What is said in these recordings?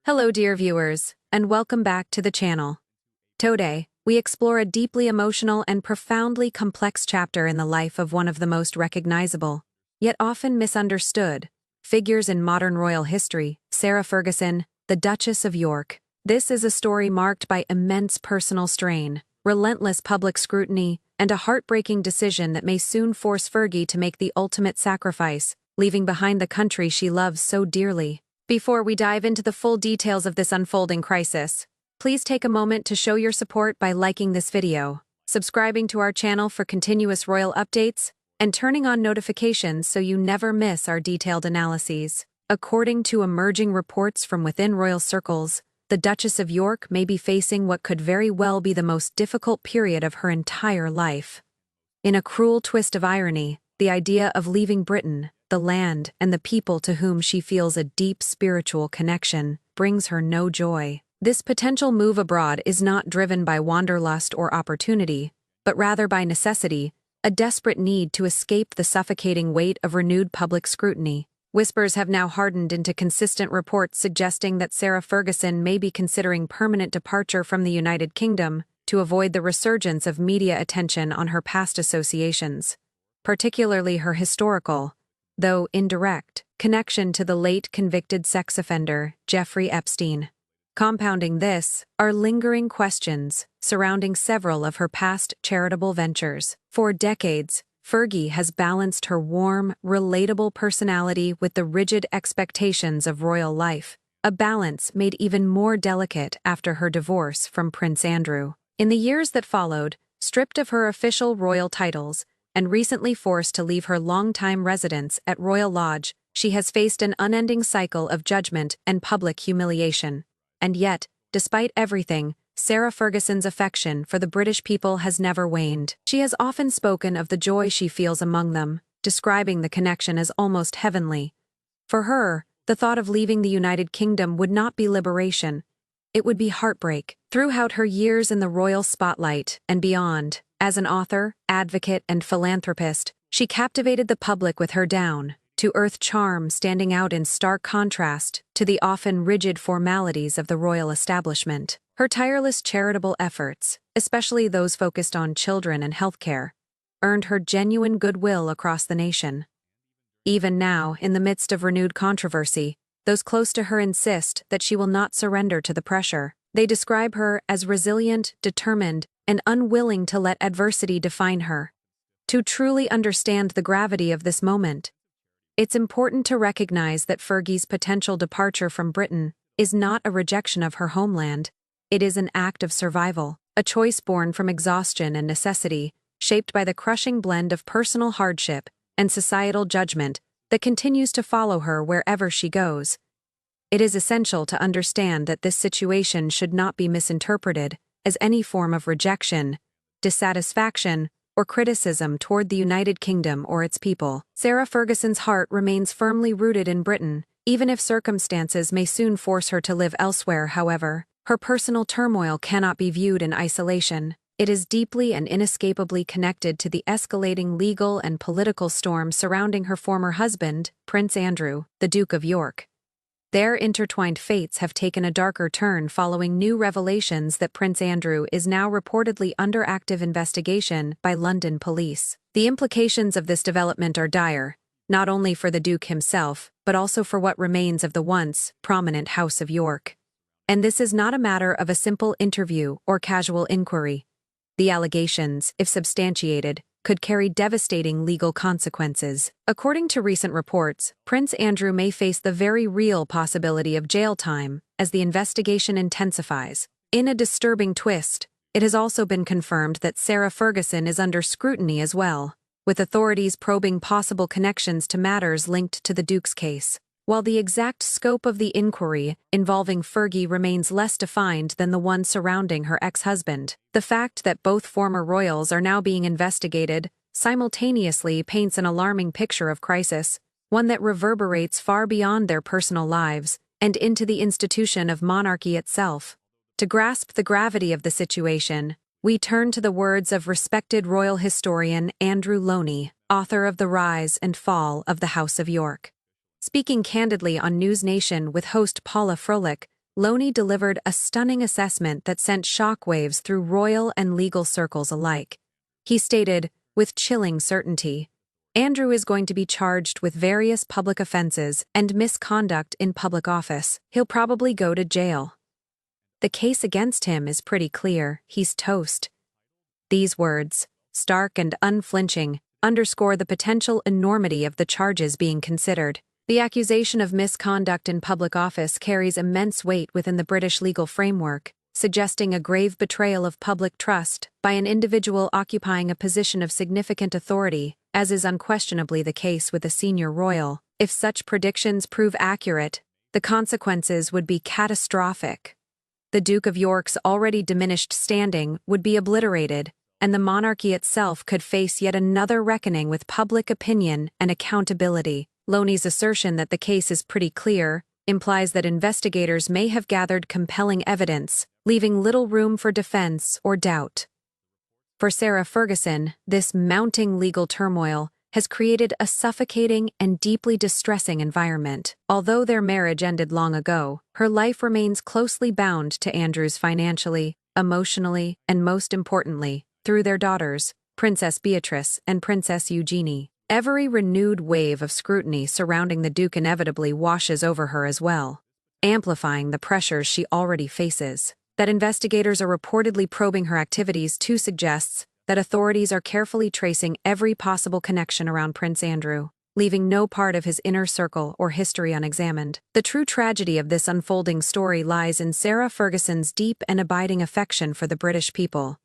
Hello dear viewers, and welcome back to the channel. Today, we explore a deeply emotional and profoundly complex chapter in the life of one of the most recognizable, yet often misunderstood, figures in modern royal history, Sarah Ferguson, the Duchess of York. This is a story marked by immense personal strain, relentless public scrutiny, and a heartbreaking decision that may soon force Fergie to make the ultimate sacrifice, leaving behind the country she loves so dearly. Before we dive into the full details of this unfolding crisis, please take a moment to show your support by liking this video, subscribing to our channel for continuous royal updates, and turning on notifications so you never miss our detailed analyses. According to emerging reports from within royal circles, the Duchess of York may be facing what could very well be the most difficult period of her entire life. In a cruel twist of irony, the idea of leaving Britain, the land, and the people to whom she feels a deep spiritual connection, brings her no joy. This potential move abroad is not driven by wanderlust or opportunity, but rather by necessity, a desperate need to escape the suffocating weight of renewed public scrutiny. Whispers have now hardened into consistent reports suggesting that Sarah Ferguson may be considering permanent departure from the United Kingdom to avoid the resurgence of media attention on her past associations, particularly her historical, though indirect, connection to the late convicted sex offender, Jeffrey Epstein. Compounding this are lingering questions surrounding several of her past charitable ventures. For decades, Fergie has balanced her warm, relatable personality with the rigid expectations of royal life, a balance made even more delicate after her divorce from Prince Andrew. In the years that followed, stripped of her official royal titles, and recently forced to leave her longtime residence at Royal Lodge, she has faced an unending cycle of judgment and public humiliation. And yet, despite everything, Sarah Ferguson's affection for the British people has never waned. She has often spoken of the joy she feels among them, describing the connection as almost heavenly. For her, the thought of leaving the United Kingdom would not be liberation. It would be heartbreak. Throughout her years in the royal spotlight and beyond, as an author, advocate, and philanthropist, she captivated the public with her down-to-earth charm, standing out in stark contrast to the often rigid formalities of the royal establishment. Her tireless charitable efforts, especially those focused on children and healthcare, earned her genuine goodwill across the nation. Even now, in the midst of renewed controversy, those close to her insist that she will not surrender to the pressure. They describe her as resilient, determined, and unwilling to let adversity define her. To truly understand the gravity of this moment, it's important to recognize that Fergie's potential departure from Britain is not a rejection of her homeland. It is an act of survival, a choice born from exhaustion and necessity, shaped by the crushing blend of personal hardship and societal judgment that continues to follow her wherever she goes. It is essential to understand that this situation should not be misinterpreted as any form of rejection, dissatisfaction, or criticism toward the United Kingdom or its people. Sarah Ferguson's heart remains firmly rooted in Britain, even if circumstances may soon force her to live elsewhere. However, her personal turmoil cannot be viewed in isolation. It is deeply and inescapably connected to the escalating legal and political storm surrounding her former husband, Prince Andrew, the Duke of York. Their intertwined fates have taken a darker turn following new revelations that Prince Andrew is now reportedly under active investigation by London police. The implications of this development are dire, not only for the Duke himself, but also for what remains of the once prominent House of York. And this is not a matter of a simple interview or casual inquiry. The allegations, if substantiated, could carry devastating legal consequences. According to recent reports, Prince Andrew may face the very real possibility of jail time as the investigation intensifies. In a disturbing twist, it has also been confirmed that Sarah Ferguson is under scrutiny as well, with authorities probing possible connections to matters linked to the Duke's case. While the exact scope of the inquiry involving Fergie remains less defined than the one surrounding her ex-husband, the fact that both former royals are now being investigated simultaneously paints an alarming picture of crisis, one that reverberates far beyond their personal lives and into the institution of monarchy itself. To grasp the gravity of the situation, we turn to the words of respected royal historian Andrew Loney, author of The Rise and Fall of the House of York. Speaking candidly on News Nation with host Paula Froelich, Loney delivered a stunning assessment that sent shockwaves through royal and legal circles alike. He stated, with chilling certainty, Andrew is going to be charged with various public offenses and misconduct in public office. He'll probably go to jail. The case against him is pretty clear. He's toast. These words, stark and unflinching, underscore the potential enormity of the charges being considered. The accusation of misconduct in public office carries immense weight within the British legal framework, suggesting a grave betrayal of public trust by an individual occupying a position of significant authority, as is unquestionably the case with a senior royal. If such predictions prove accurate, the consequences would be catastrophic. The Duke of York's already diminished standing would be obliterated, and the monarchy itself could face yet another reckoning with public opinion and accountability. Loney's assertion that the case is pretty clear implies that investigators may have gathered compelling evidence, leaving little room for defense or doubt. For Sarah Ferguson, this mounting legal turmoil has created a suffocating and deeply distressing environment. Although their marriage ended long ago, her life remains closely bound to Andrew's financially, emotionally, and most importantly, through their daughters, Princess Beatrice and Princess Eugenie. Every renewed wave of scrutiny surrounding the Duke inevitably washes over her as well, amplifying the pressures she already faces. That investigators are reportedly probing her activities too suggests that authorities are carefully tracing every possible connection around Prince Andrew, leaving no part of his inner circle or history unexamined. The true tragedy of this unfolding story lies in Sarah Ferguson's deep and abiding affection for the British people.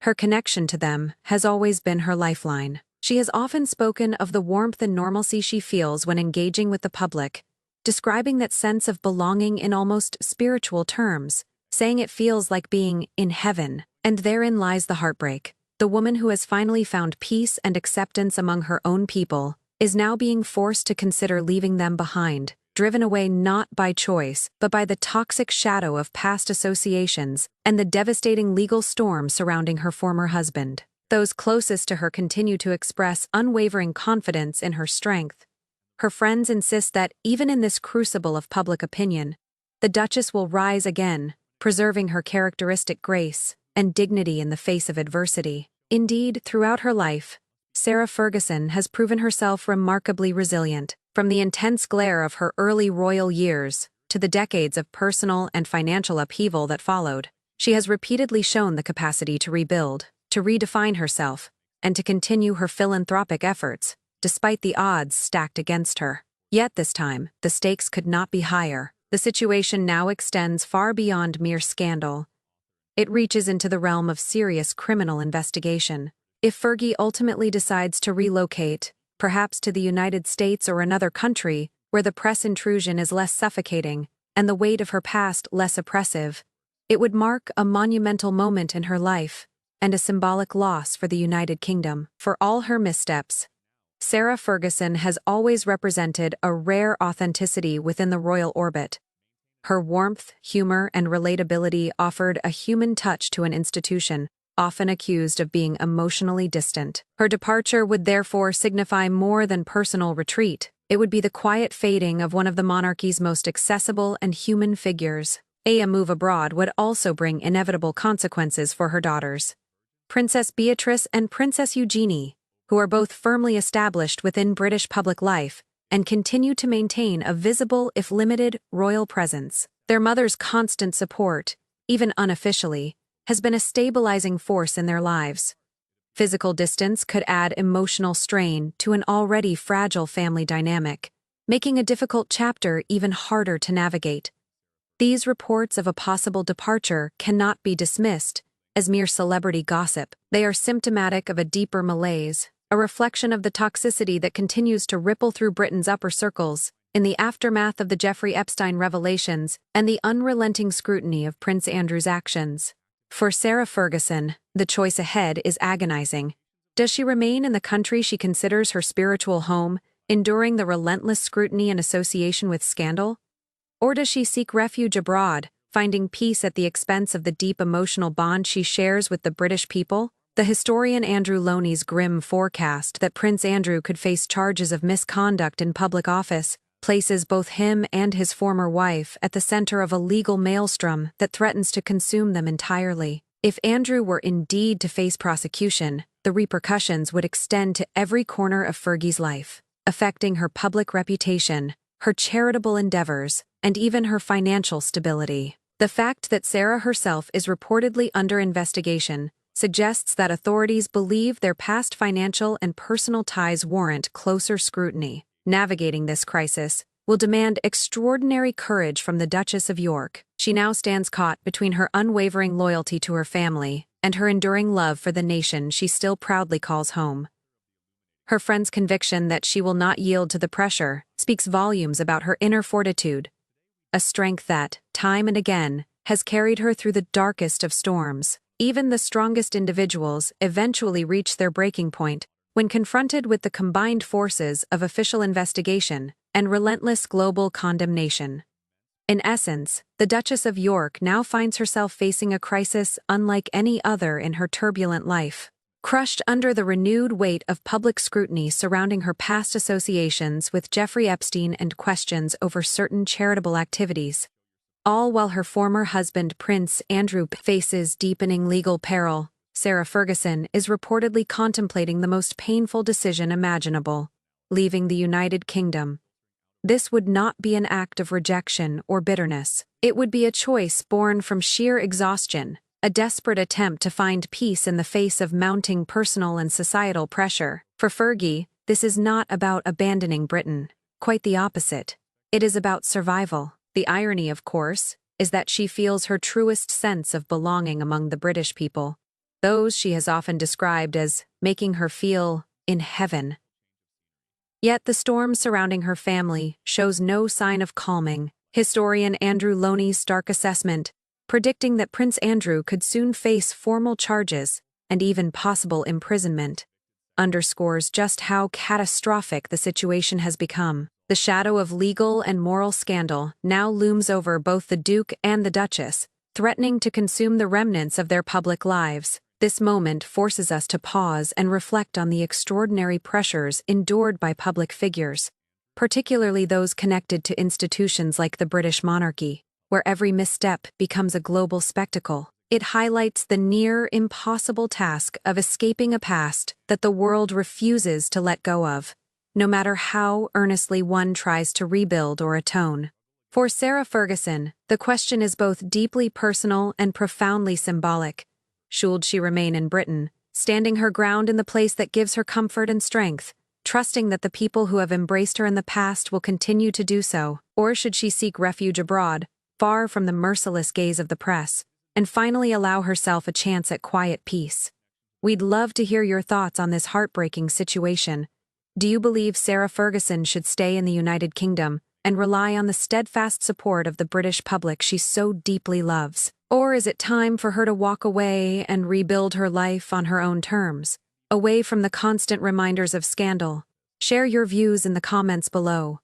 Her connection to them has always been her lifeline. She has often spoken of the warmth and normalcy she feels when engaging with the public, describing that sense of belonging in almost spiritual terms, saying it feels like being in heaven. And therein lies the heartbreak. The woman who has finally found peace and acceptance among her own people is now being forced to consider leaving them behind, driven away not by choice, but by the toxic shadow of past associations and the devastating legal storm surrounding her former husband. Those closest to her continue to express unwavering confidence in her strength. Her friends insist that, even in this crucible of public opinion, the Duchess will rise again, preserving her characteristic grace and dignity in the face of adversity. Indeed, throughout her life, Sarah Ferguson has proven herself remarkably resilient. From the intense glare of her early royal years to the decades of personal and financial upheaval that followed, she has repeatedly shown the capacity to rebuild, to redefine herself, and to continue her philanthropic efforts, despite the odds stacked against her. Yet this time, the stakes could not be higher. The situation now extends far beyond mere scandal. It reaches into the realm of serious criminal investigation. If Fergie ultimately decides to relocate, perhaps to the United States or another country where the press intrusion is less suffocating and the weight of her past less oppressive, it would mark a monumental moment in her life and a symbolic loss for the United Kingdom. For all her missteps, Sarah Ferguson has always represented a rare authenticity within the royal orbit. Her warmth, humor, and relatability offered a human touch to an institution often accused of being emotionally distant. Her departure would therefore signify more than personal retreat. It would be the quiet fading of one of the monarchy's most accessible and human figures. A move abroad would also bring inevitable consequences for her daughters, Princess Beatrice and Princess Eugenie, who are both firmly established within British public life and continue to maintain a visible, if limited, royal presence. Their mother's constant support, even unofficially, has been a stabilizing force in their lives. Physical distance could add emotional strain to an already fragile family dynamic, making a difficult chapter even harder to navigate. These reports of a possible departure cannot be dismissed as mere celebrity gossip. They are symptomatic of a deeper malaise, a reflection of the toxicity that continues to ripple through Britain's upper circles in the aftermath of the Jeffrey Epstein revelations and the unrelenting scrutiny of Prince Andrew's actions. For Sarah Ferguson, the choice ahead is agonizing. Does she remain in the country she considers her spiritual home, enduring the relentless scrutiny and association with scandal? Or does she seek refuge abroad, finding peace at the expense of the deep emotional bond she shares with the British people? The historian Andrew Loney's grim forecast that Prince Andrew could face charges of misconduct in public office places both him and his former wife at the center of a legal maelstrom that threatens to consume them entirely. If Andrew were indeed to face prosecution, the repercussions would extend to every corner of Fergie's life, affecting her public reputation, her charitable endeavors, and even her financial stability. The fact that Sarah herself is reportedly under investigation suggests that authorities believe their past financial and personal ties warrant closer scrutiny. Navigating this crisis will demand extraordinary courage from the Duchess of York. She now stands caught between her unwavering loyalty to her family and her enduring love for the nation she still proudly calls home. Her friend's conviction that she will not yield to the pressure speaks volumes about her inner fortitude, a strength that, time and again, has carried her through the darkest of storms. Even the strongest individuals eventually reach their breaking point when confronted with the combined forces of official investigation and relentless global condemnation. In essence, the Duchess of York now finds herself facing a crisis unlike any other in her turbulent life. Crushed under the renewed weight of public scrutiny surrounding her past associations with Jeffrey Epstein and questions over certain charitable activities, all while her former husband Prince Andrew faces deepening legal peril, Sarah Ferguson is reportedly contemplating the most painful decision imaginable: leaving the United Kingdom. This would not be an act of rejection or bitterness. It would be a choice born from sheer exhaustion, a desperate attempt to find peace in the face of mounting personal and societal pressure. For Fergie, this is not about abandoning Britain. Quite the opposite. It is about survival. The irony, of course, is that she feels her truest sense of belonging among the British people, those she has often described as making her feel in heaven. Yet the storm surrounding her family shows no sign of calming. Historian Andrew Loney's stark assessment, predicting that Prince Andrew could soon face formal charges and even possible imprisonment, underscores just how catastrophic the situation has become. The shadow of legal and moral scandal now looms over both the Duke and the Duchess, threatening to consume the remnants of their public lives. This moment forces us to pause and reflect on the extraordinary pressures endured by public figures, particularly those connected to institutions like the British monarchy, where every misstep becomes a global spectacle. It highlights the near impossible task of escaping a past that the world refuses to let go of, no matter how earnestly one tries to rebuild or atone. For Sarah Ferguson, the question is both deeply personal and profoundly symbolic. Should she remain in Britain, standing her ground in the place that gives her comfort and strength, trusting that the people who have embraced her in the past will continue to do so, or should she seek refuge abroad, far from the merciless gaze of the press, and finally allow herself a chance at quiet peace? We'd love to hear your thoughts on this heartbreaking situation. Do you believe Sarah Ferguson should stay in the United Kingdom and rely on the steadfast support of the British public she so deeply loves? Or is it time for her to walk away and rebuild her life on her own terms, away from the constant reminders of scandal? Share your views in the comments below.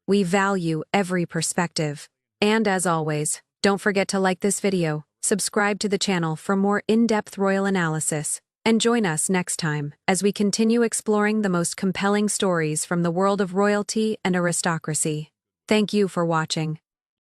We value every perspective. And as always, don't forget to like this video, subscribe to the channel for more in-depth royal analysis, and join us next time as we continue exploring the most compelling stories from the world of royalty and aristocracy. Thank you for watching.